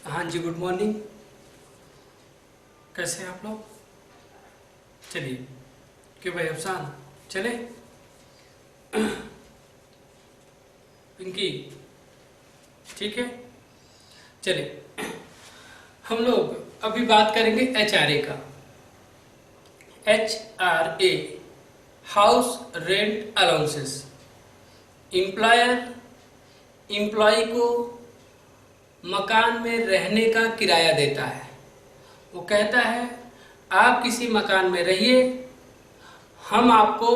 हाँ जी, good morning. कैसे हैं आप लोग? चलिए, क्यों भाई अफसान, चले? पिंकी, ठीक है, चलिए। हम लोग अभी बात करेंगे HRA का। HRA, house rent allowances. Employer employee को मकान में रहने का किराया देता है। वो कहता है आप किसी मकान में रहिए, हम आपको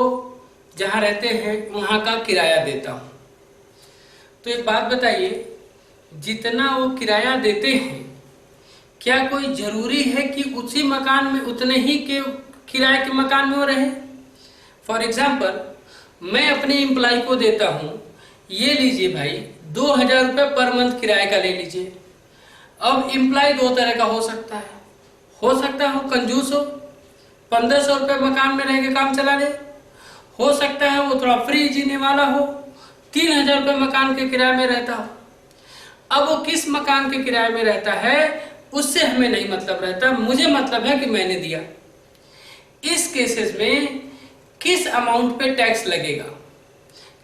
जहाँ रहते हैं वहाँ का किराया देता हूँ। तो एक बात बताइए, जितना वो किराया देते हैं क्या कोई जरूरी है कि उसी मकान में उतने ही के किराए के मकान में वो रहे? फॉर एग्जाम्पल, मैं अपने एम्प्लॉय को देता हूँ, ये लीजिए भाई 2000 रुपये पर मंथ किराए का ले लीजिए। अब एम्प्लॉय दो तरह का हो सकता है वो कंजूस हो, 1500 रुपये मकान में रह के काम चला ले। हो सकता है वो थोड़ा फ्री जीने वाला हो, 3000 रुपये मकान के किराए में रहता हो। अब वो किस मकान के किराए में रहता है उससे हमें नहीं मतलब रहता, मुझे मतलब है कि मैंने दिया। इस केसेस में किस अमाउंट पे टैक्स लगेगा,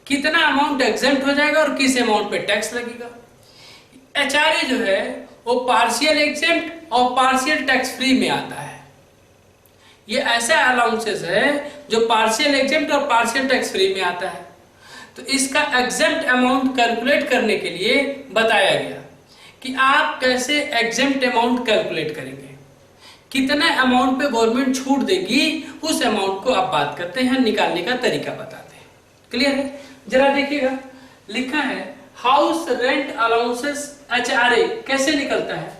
कितना अमाउंट एग्जेम्प्ट हो जाएगा और किस अमाउंट पे टैक्स लगेगा। HRA जो है वो पार्शियल एग्जेम्प्ट और पार्शियल टैक्स फ्री में आता है। ये ऐसा अलाउंसेस है जो पार्शियल एग्जेम्प्ट और पार्शियल टैक्स फ्री में आता है। तो इसका एग्जेम्प्ट अमाउंट कैलकुलेट करने के लिए बताया गया कि आप कैसे एग्जेम्प्ट अमाउंट कैलकुलेट करेंगे, कितना अमाउंट पे गवर्नमेंट छूट देगी, उस अमाउंट को आप बात करते हैं, निकालने का तरीका बताते हैं। क्लियर है? जरा देखिएगा, लिखा है हाउस रेंट अलाउंसेस HRA कैसे निकलता है।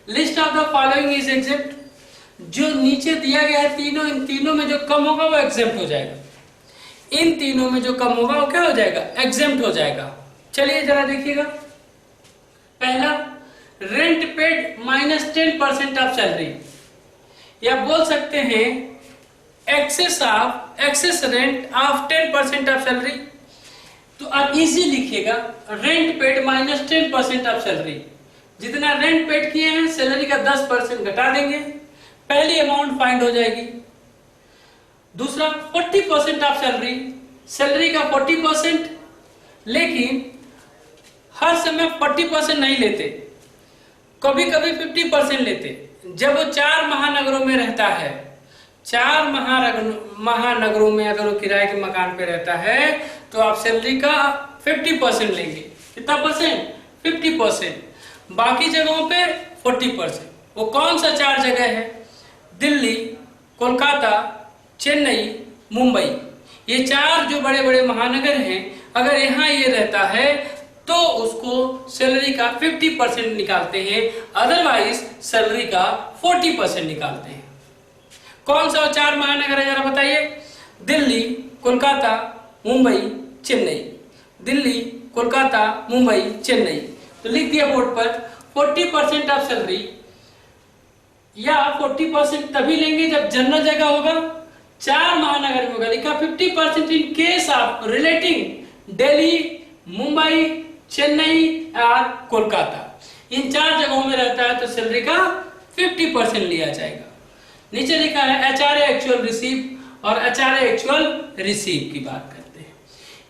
List of the following is exempt. जो नीचे दिया गया है तीनों, इन तीनों में जो कम होगा वो एग्जेम्प्ट हो जाएगा। इन तीनों में जो कम होगा वो क्या हो जाएगा? एग्जेम्प्ट हो जाएगा। चलिए जरा देखिएगा, पहला rent paid minus 10% of salary, या बोल सकते हैं excess rent of 10% of salary. तो आप इजी लिखिएगा, rent paid minus 10% of salary. जितना रेंट पेड किए हैं सैलरी का 10% घटा देंगे, पहली अमाउंट फाइंड हो जाएगी। दूसरा 40% ऑफ सैलरी, सैलरी का 40%, लेकिन हर समय 40% नहीं लेते, कभी कभी 50% लेते। जब वो 4 महानगरों में रहता है, 4 महानगरों में अगर वो किराए के मकान पे रहता है तो आप सैलरी का 50% लेंगे। कितना परसेंट? 50%। बाकी जगहों पे 40%। वो कौन सा 4 जगह है? दिल्ली, कोलकाता, चेन्नई, मुंबई। ये 4 जो बड़े बड़े महानगर हैं, अगर यहाँ ये रहता है तो उसको सैलरी का 50% निकालते हैं, अदरवाइज सैलरी का 40% निकालते हैं। कौन सा 4 महानगर है जरा बताइए? दिल्ली, कोलकाता, मुंबई, चेन्नई। दिल्ली, कोलकाता, मुंबई, चेन्नई। तो लिख दिया बोर्ड पर 40% ऑफ सैलरी, या 40% तभी लेंगे जब जनरल जगह होगा, 4 महानगर में होगा। लिखा 50% in case of relating Delhi, Mumbai, Chennai और कोलकाता। इन 4 जगहों में रहता है तो सैलरी का 50% लिया जाएगा। नीचे लिखा है HRA एक्चुअल रिसीव और HRA एक्चुअल रिसीव की बात करते हैं।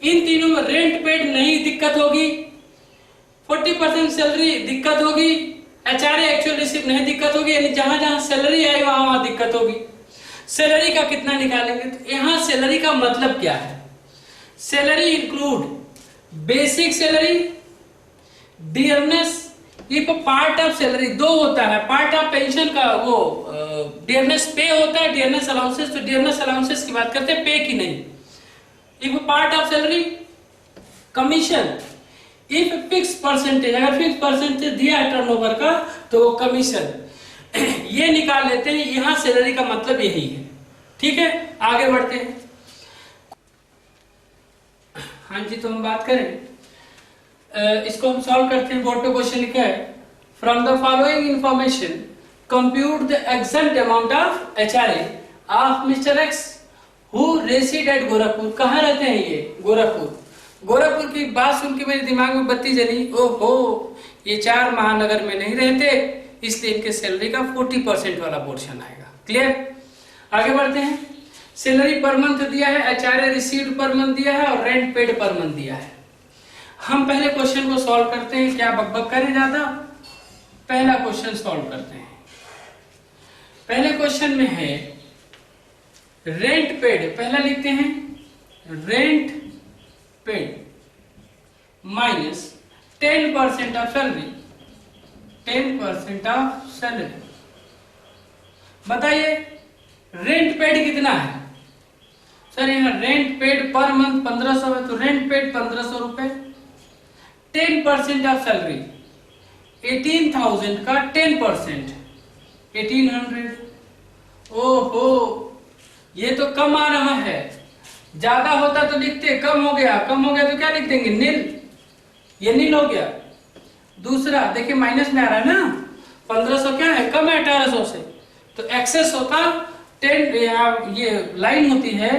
इन तीनों में रेंट पेड नहीं दिक्कत होगी, 40% सैलरी दिक्कत होगी, HRA एक्चुअल रिसीव नहीं दिक्कत होगी, यानी जहां जहां सैलरी आई वहां दिक्कत होगी। सैलरी का कितना निकालेंगे? तो यहाँ सैलरी का मतलब क्या है? Salary include basic salary, dearness, ये पार्ट ऑफ सैलरी 2 होता है। पार्ट ऑफ पेंशन का वो डियरनेस पे होता है, डियरनेस अलाउंसेस। तो डियरनेस अलाउंसेस की बात करते हैं, पे की नहीं। If part of salary, commission, if fix percentage, अगर फिक्स परसेंटेज दिया है टर्नओवर का तो वो कमीशन। ये निकाल लेते हैं, यहां सैलरी का मतलब यही है। ठीक है, आगे बढ़ते हैं। हाँ जी, तो हम बात करें, इसको हम सॉल्व करते हैं। बोर्ड पे क्वेश्चन लिखा है, from the following information compute the exempt amount of HRA of mister X who reside at Gorakhpur. कहाँ रहते हैं ये? गोरखपुर। गोरखपुर की बात सुन के मेरे दिमाग में बत्ती जली, ओहो ये 4 महानगर में नहीं रहते, इसलिए इनके सैलरी का 40% वाला पोर्शन आएगा। क्लियर? आगे बढ़ते हैं। सैलरी पर मंथ दिया है, एचआरए रिसीव्ड पर मंथ दिया है और रेंट पेड पर मंथ दिया है। हम पहले क्वेश्चन को सॉल्व करते हैं, क्या बकबक करें ज्यादा। पहला क्वेश्चन सॉल्व करते हैं। पहले क्वेश्चन में है रेंट पेड, पहला लिखते हैं rent paid minus 10% of salary, 10% of salary. बताइए रेंट पेड कितना है? सर यहाँ रेंट पेड पर मंथ 1500 है, तो रेंट पेड 1500 रुपए। 10% ऑफ सैलरी 18,000 का 10% 1800। ओहो ये तो कम आ रहा है, ज्यादा होता तो लिखते कम हो गया, कम हो गया तो क्या लिख देंगे नील, ये नील हो गया। दूसरा देखिए माइनस में आ रहा है ना, 1500 क्या है कम है 1800 से, तो एक्सेस होता 10, ये लाइन होती है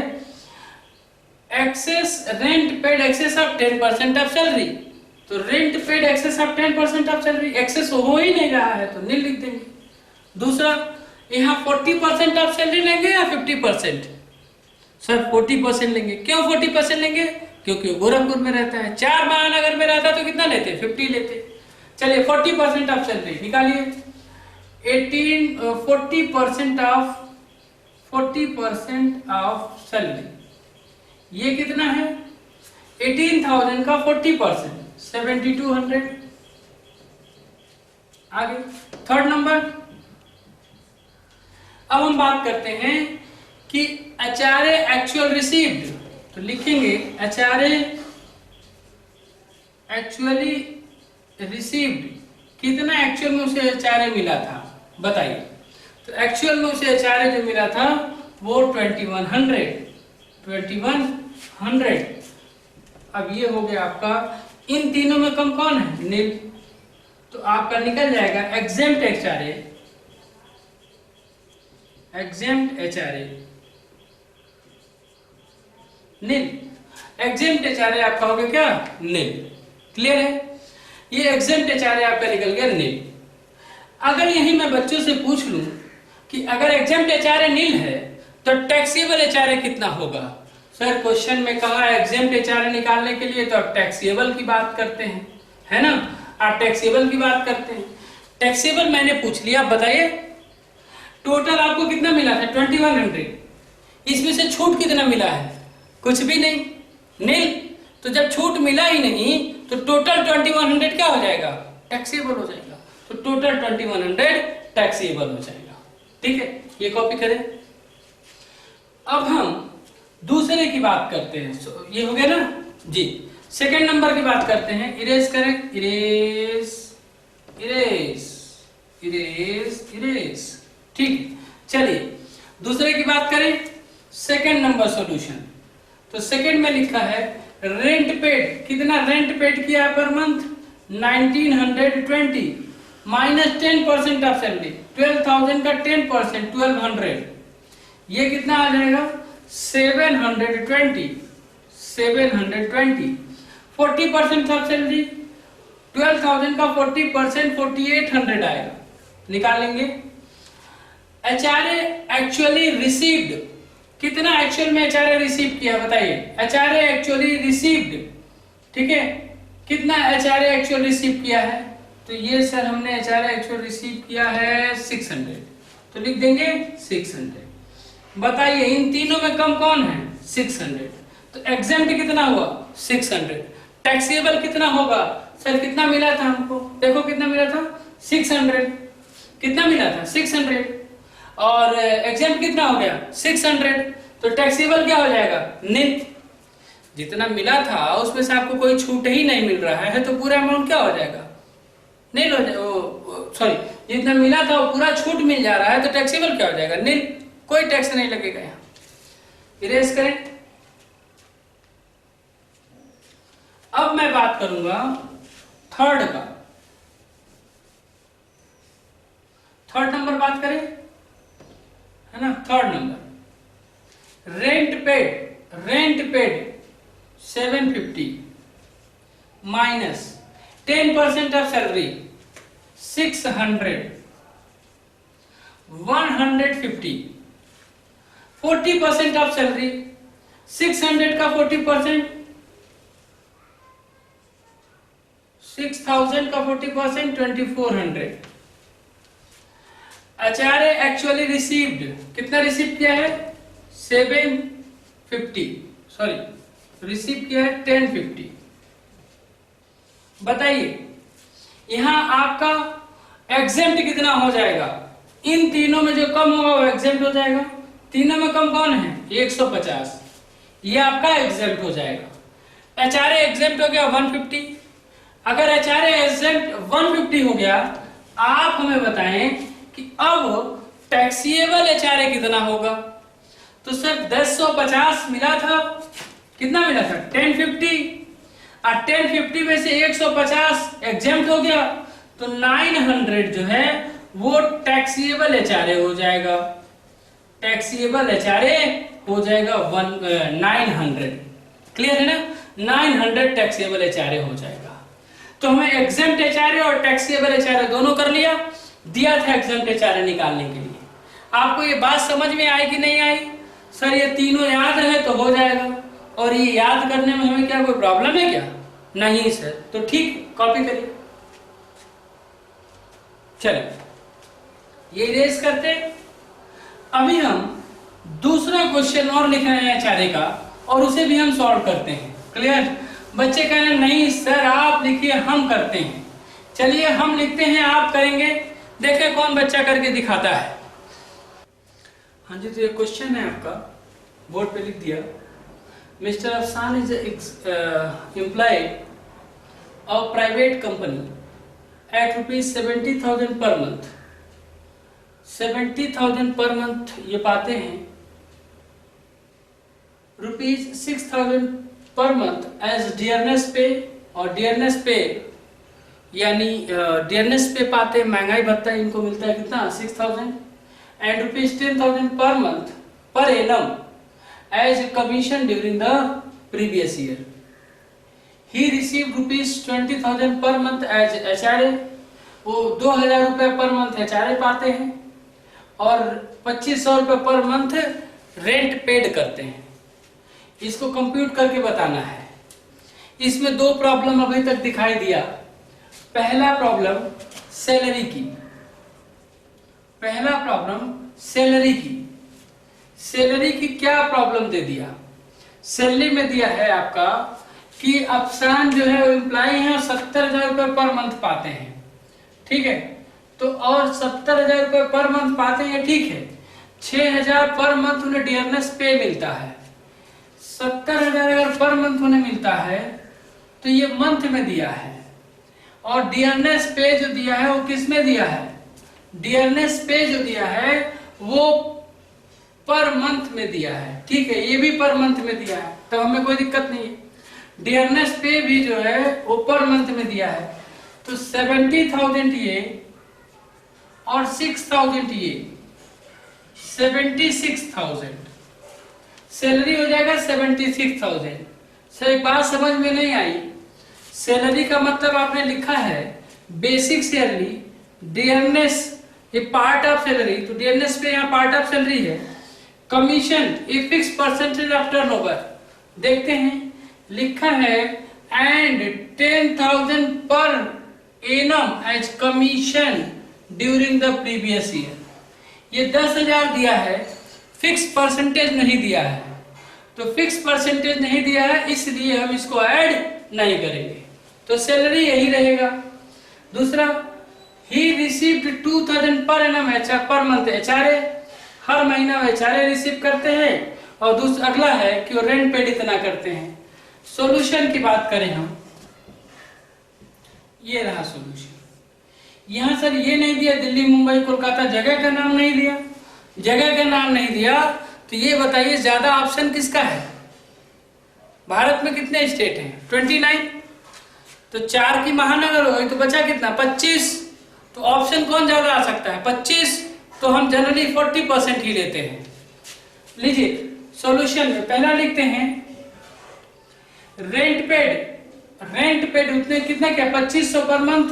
excess rent paid excess of 10% of salary, तो rent paid excess of 10% of salary, excess हो ही नहीं रहा है तो नील लिख देंगे। दूसरा यहाँ 40% ऑफ सैलरी लेंगे या 50%? सर 40% लेंगे। क्यों 40% लेंगे? क्योंकि गोरखपुर में रहता है, 4 महानगर में रहता तो कितना लेते? 50 लेते। चलिए 40% ऑफ सैलरी निकालिए। 40% ऑफ सैलरी ये कितना है? 18,000 का 40% 7200। आगे थर्ड नंबर। अब हम बात करते हैं कि एचआरए एक्चुअल रिसीव्ड, तो लिखेंगे एचआरए एक्चुअली रिसीव्ड, कितना एक्चुअल में उसे एचआरए मिला था बताइए। तो एक्चुअल में उसे एचआरए जो मिला था वो 2100। अब ये हो गया आपका, इन तीनों में कम कौन है? नील। तो आपका निकल जाएगा एग्जेम्प्ट एचआरए, एग्जेम्प्ट एचआरए नील। एग्जेम्प्ट एचआरए आपका हो गया क्या? नील। क्लियर है? ये एग्जेम्प्ट एचआरए आपका निकल गया नील। अगर यही मैं बच्चों से पूछ लूं कि अगर एग्जेम्प्ट एचआरए नील है तो टैक्सेबल एचआरए कितना होगा? सर क्वेश्चन में कहा एग्जेम्प्ट एचआरए निकालने के लिए तो आप टैक्सेबल की बात करते हैं, है ना, आप टैक्सेबल की बात करते हैं। टैक्सेबल मैंने पूछ लिया, बताइए टोटल आपको कितना मिला था? 2100। इसमें से छूट कितना मिला है? कुछ भी नहीं, नील। तो जब छूट मिला ही नहीं तो टोटल 2100 क्या हो जाएगा? टैक्सेबल हो जाएगा। तो टोटल 2100 टैक्सेबल हो जाएगा। ठीक है, ये कॉपी करें। अब हम दूसरे की बात करते हैं, ये हो गया ना जी। सेकंड नंबर की बात करते हैं, इरेज करें, इरेज इरेज इरेज इरेज। ठीक, चलिए दूसरे की बात करें, सेकंड नंबर सॉल्यूशन। तो सेकंड में लिखा है रेंट पेड, कितना रेंट पेड किया per month? 1920 minus 10% of salary, 12,000 का 10% 1200, ये कितना आ जाएगा? 720। 40% ऑफ सैलरी, 12,000 का 40% 4800 आएगा। निकाल लेंगे। एचआरए एक्चुअली रिसीव्ड, कितना एक्चुअल में एचआरए रिसीव किया बताइए? एचआरए एक्चुअली रिसीव्ड, ठीक है, कितना एचआरए एक्चुअल रिसीव किया है? तो ये सर हमने एचआरए एक्चुअल रिसीव किया है 600, तो लिख देंगे 600। बताइए इन तीनों में कम कौन है? 600। तो एग्जेम्प्ट कितना हुआ? 600। टैक्सेबल कितना होगा? सर कितना मिला था हमको? देखो कितना मिला था? 600। कितना मिला था? 600। और एग्जेम्प्ट कितना हो गया? 600। तो टैक्सेबल क्या हो जाएगा? नील। जितना मिला था उसमें से आपको कोई छूट ही नहीं मिल रहा है तो पूरा अमाउंट क्या हो जाएगा? नील हो जाएगा। सॉरी, जितना मिला था वो पूरा छूट मिल जा रहा है तो टैक्सेबल क्या हो जाएगा? नील। कोई टैक्स नहीं लगेगा यहाँ। इरेज करें। अब मैं बात करूंगा थर्ड का। थर्ड नंबर बात करें, है ना, third number rent paid 750 minus 10% of salary 600, 150, 40% of salary 600 का 40%, 6000 का 40%, 2400। एचआरए एक्चुअली रिसीव्ड, कितना रिसीव किया है? 750, सॉरी रिसीव किया है 1050। बताइए यहां आपका एग्जेम्प्ट कितना हो जाएगा? इन तीनों में जो कम होगा वो एग्जेम्प्ट हो जाएगा। तीनों में कम कौन है? 150, ये आपका एग्जेम्प्ट हो जाएगा। एचआरए एग्जेम्प्ट हो गया 150। अगर एचआरए एग्जेम्प्ट 150 हो गया, आप हमें बताएं कि अब टैक्सीएबल एचआरए कितना होगा? तो सर 1050 मिला था, कितना मिला था? 1050, और 1050 में से 150 एग्जेम्प्ट हो गया, तो 900 जो है वो टैक्सीएबल एचआरए हो जाएगा। टैक्सीएबल एचआरए हो जाएगा 900। क्लियर है ना? 900 टैक्सीएबल एचआरए हो जाएगा। तो हमें एग्जेम्प्ट एचआरए और टैक्सीएबल एचआरए दोनों कर लिया, दिया था एग्जेम्प्ट एचआरए निकालने के लिए। आपको ये बात समझ में आई कि नहीं आई? सर ये तीनों याद है तो हो जाएगा, और ये याद करने में हमें क्या कोई प्रॉब्लम है क्या? नहीं सर। तो ठीक, कॉपी करिए। चलिए ये इरेज करते। अभी हम दूसरा क्वेश्चन और लिख रहे हैं एचआरए का, और उसे भी हम सॉल्व करते हैं। क्लियर? बच्चे कह रहे हैं नहीं सर आप लिखिए हम करते हैं। चलिए हम लिखते हैं, आप करेंगे। देखें कौन बच्चा करके दिखाता है। हाँ जी, तो ये क्वेश्चन है आपका, बोर्ड पे लिख दिया। Mr Afsan is employee of private company at ₹70,000 per month. 70,000 per month ये पाते हैं, ₹6,000 पर मंथ एज डियरनेस पे, और डियरनेस पे यानी डियरनेस पे पाते, महंगाई भत्ता इनको मिलता है कितना? 6,000, and ₹10,000 per month per annum as commission during the previous year. He receive ₹20,000 per month as HRA, वो 2,000 रुपए पर मंथ एचआरए पाते हैं, और 2,500 रुपए पर मंथ रेंट पेड करते हैं। इसको कंप्यूट करके बताना है। इसमें दो प्रॉब्लम अभी तक दिखाई दिया। पहला प्रॉब्लम सैलरी की, पहला प्रॉब्लम सैलरी की। सैलरी की क्या प्रॉब्लम दे दिया? सैलरी में दिया है आपका कि अफसान जो है वो एम्प्लॉय है और 70,000 रुपए पर मंथ पाते हैं। ठीक है, तो और 70,000 रुपए पर मंथ पाते हैं, ठीक है। 6,000 पर मंथ उन्हें डियरनेस पे मिलता है। 70,000 अगर पर मंथ उन्हें मिलता है तो ये मंथ में दिया है, और डियरनेस पे जो दिया है वो किस में दिया है? डियरनेस पे जो दिया है वो पर मंथ में दिया है। ठीक है, ये भी पर मंथ में दिया है, तो हमें कोई दिक्कत नहीं है। डियरनेस पे भी जो है वो पर मंथ में दिया है, तो 70,000 ये और 6,000 ये, 76,000 सैलरी हो जाएगा। 76,000। सर एक बात समझ में नहीं आई, सैलरी का मतलब आपने लिखा है बेसिक सैलरी, डियरनेस ये पार्ट ऑफ सैलरी, तो डियरनेस पे यहाँ पार्ट ऑफ सैलरी है। कमीशन ये फिक्स परसेंटेज ऑफ टर्नओवर। देखते हैं, लिखा है and 10,000 per annum as commission during the previous year. ये 10,000 दिया है, फिक्स परसेंटेज नहीं दिया है, तो फिक्स परसेंटेज नहीं दिया है इसलिए हम इसको ऐड नहीं करेंगे, तो सैलरी यही रहेगा। दूसरा, he received 2,000 per annum per month HRA, हर महीना एचआरए रिसीव करते हैं। और दूसरा अगला है कि वो रेंट पेड इतना करते हैं। सॉल्यूशन की बात करें हम, ये रहा सॉल्यूशन। यहां सर ये नहीं दिया दिल्ली मुंबई कोलकाता, जगह का नाम नहीं दिया। जगह का नाम नहीं दिया तो ये बताइए ज्यादा ऑप्शन किसका है? भारत में कितने स्टेट हैं? 29। तो 4 की महानगर हो गई, तो बचा कितना? 25। तो ऑप्शन कौन ज्यादा आ सकता है? 25। तो हम जनरली 40% ही लेते हैं। लीजिए सॉल्यूशन में पहला लिखते हैं रेंट पेड। रेंट पेड उतने कितना क्या 2500 पर मंथ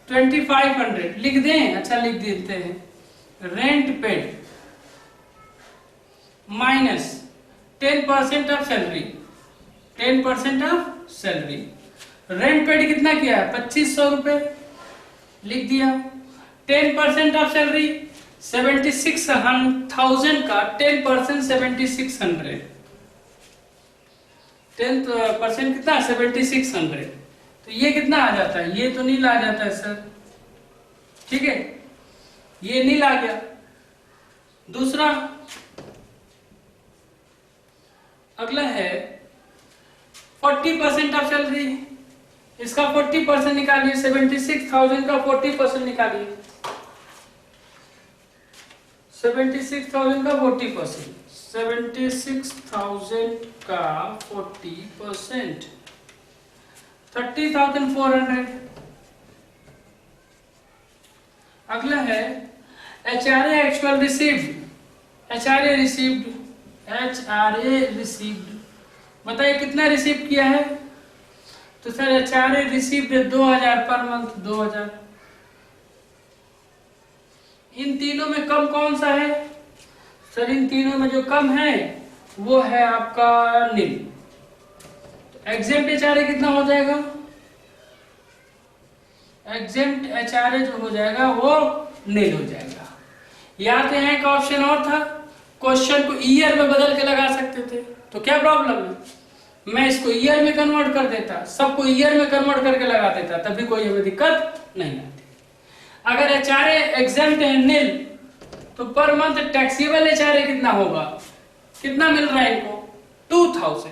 2500 लिख दें, अच्छा लिख देते हैं rent paid minus 10% of salary, 10% of salary. Rent paid कितना किया 2500 रुपए लिख दिया, 10% ऑफ सैलरी 76,000 का 10% 7600, 10% कितना 7600, तो ये कितना आ जाता है, ये तो नील आ जाता है सर, ठीक है ये नील आ गया। दूसरा अगला है 40% ऑफ सैलरी, इसका 40% निकालिए, 76,000 का 40% निकालिए, 76,000 का 40%, 76,000 का 40% 30,400। अगला है HRA actual received, HRA received, HRA received बताइए कितना रिसीव किया है, तो sir HRA received 2000 per month, 2000। इन तीनों में कम कौन सा है सर, इन तीनों में जो कम है वो है आपका नील, तो एग्जेम्प्ट HRA कितना हो जाएगा, एग्जेम्प्ट HRA जो हो जाएगा वो नील हो जाएगा। या तो यहाँ का ऑप्शन और था, क्वेश्चन को ईयर में बदल के लगा सकते थे, तो क्या प्रॉब्लम है, मैं इसको ईयर में कन्वर्ट कर देता, सबको ईयर में कन्वर्ट करके लगा देता, तभी कोई हमें दिक्कत नहीं आती। अगर HRA एग्जेम्प्ट है नील, तो पर मंथ टैक्सेबल HRA कितना होगा, कितना मिल रहा है इनको 2000,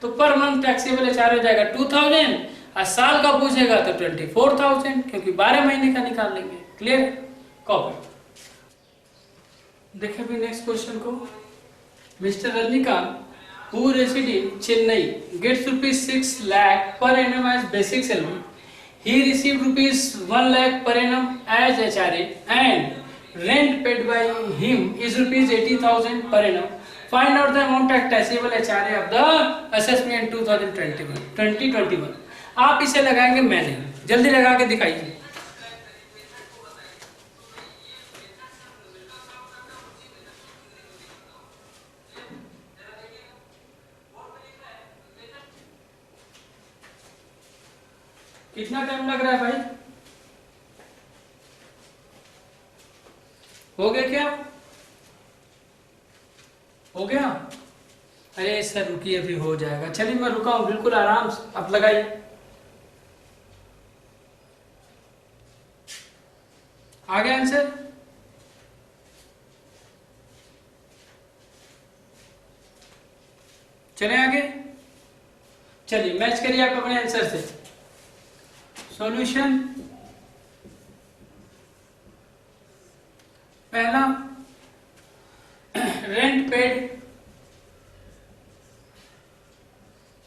तो पर मंथ टैक्सेबल HRA हो जाएगा 2000, और साल का पूछेगा तो 24,000, क्योंकि 12 महीने का निकाल लेंगे। Clear, copy. देखिए भी नेक्स्ट क्वेश्चन को, mister Rajinikanth who reside in Chennai gets rupees 6 lakh per annum as basic salary. He received rupees 1 lakh per annum as HRA and rent paid by him is rupees 80,000 per annum. Find out the amount of taxable HRA of the assessment 2021. आप इसे लगाएंगे, मैं नहीं, जल्दी लगा के दिखाइए। कितना टाइम लग रहा है भाई, हो गया क्या, हो गया? अरे सर रुकिए, अभी हो जाएगा, चलिए मैं रुका हूं, बिल्कुल आराम से आप लगाइए। आ गया आंसर, चले आगे, चलिए मैच करिए आप अपने आंसर से। सॉल्यूशन पहला, rent paid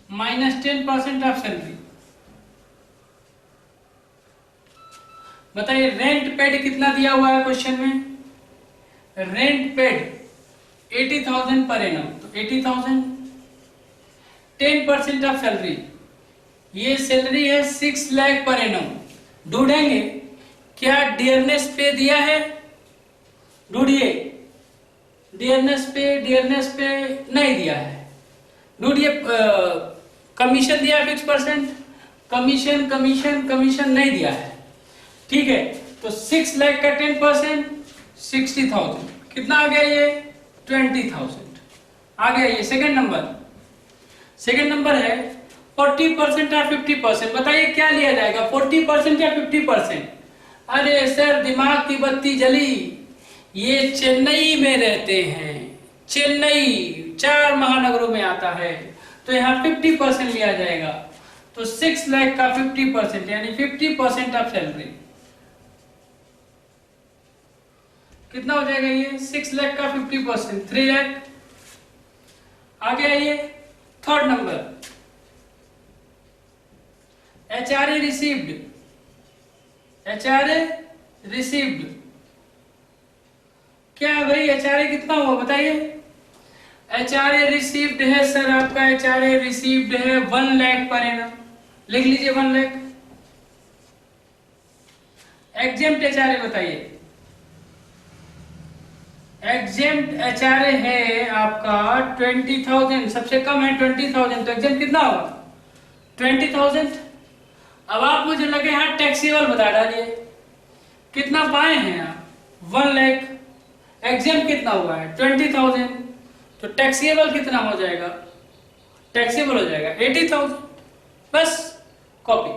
minus 10% of salary. बताइए रेंट पेड कितना दिया हुआ है क्वेश्चन में, रेंट पेड 80,000 पर एनम, तो 80,000 10% ऑफ सैलरी, ये सैलरी है 6 लाख पर एनम। ढूंढेंगे क्या डियरनेस पे दिया है, ढूंढिए डियरनेस पे नहीं दिया है, ढूंढिए कमीशन दिया है फिक्स परसेंट, कमीशन नहीं दिया है, ठीक है, तो 6 लाख का 10% 60,000, कितना आ गया ये 20,000 आ गया ये। सेकंड नंबर है 40% या 50%, बताइए क्या लिया जाएगा 40% या 50%? अरे सर दिमाग की बत्ती जली, ये चेन्नई में रहते हैं, चेन्नई 4 महानगरों में आता है, तो यहाँ 50% लिया जाएगा, तो 6 लाख का 50% यानी 50% ऑफ सैलरी कितना हो जाएगा, ये 6 लाख का 50% 3 लाख आ गया। ये थर्ड नंबर HRA रिसीव्ड क्या भाई, HRA कितना हुआ बताइए? HRA रिसीव्ड है सर आपका, HRA रिसीव्ड है 1 लाख पर एनम, लिख लीजिए 1 लाख। एग्जेम्प्ट एचआरए बताइए। एग्जेम्प्ट एचआरए है आपका 20,000, सबसे कम है 20,000, तो एग्जेम्प्ट कितना होगा 20,000। अब आप मुझे लगे यहाँ टैक्सेबल बता डालिए, कितना पाए हैं आप 1 लाख, एग्जेम्प्ट कितना हुआ है 20,000, तो टैक्सेबल कितना हो जाएगा, टैक्सेबल हो जाएगा 80,000। बस कॉपी।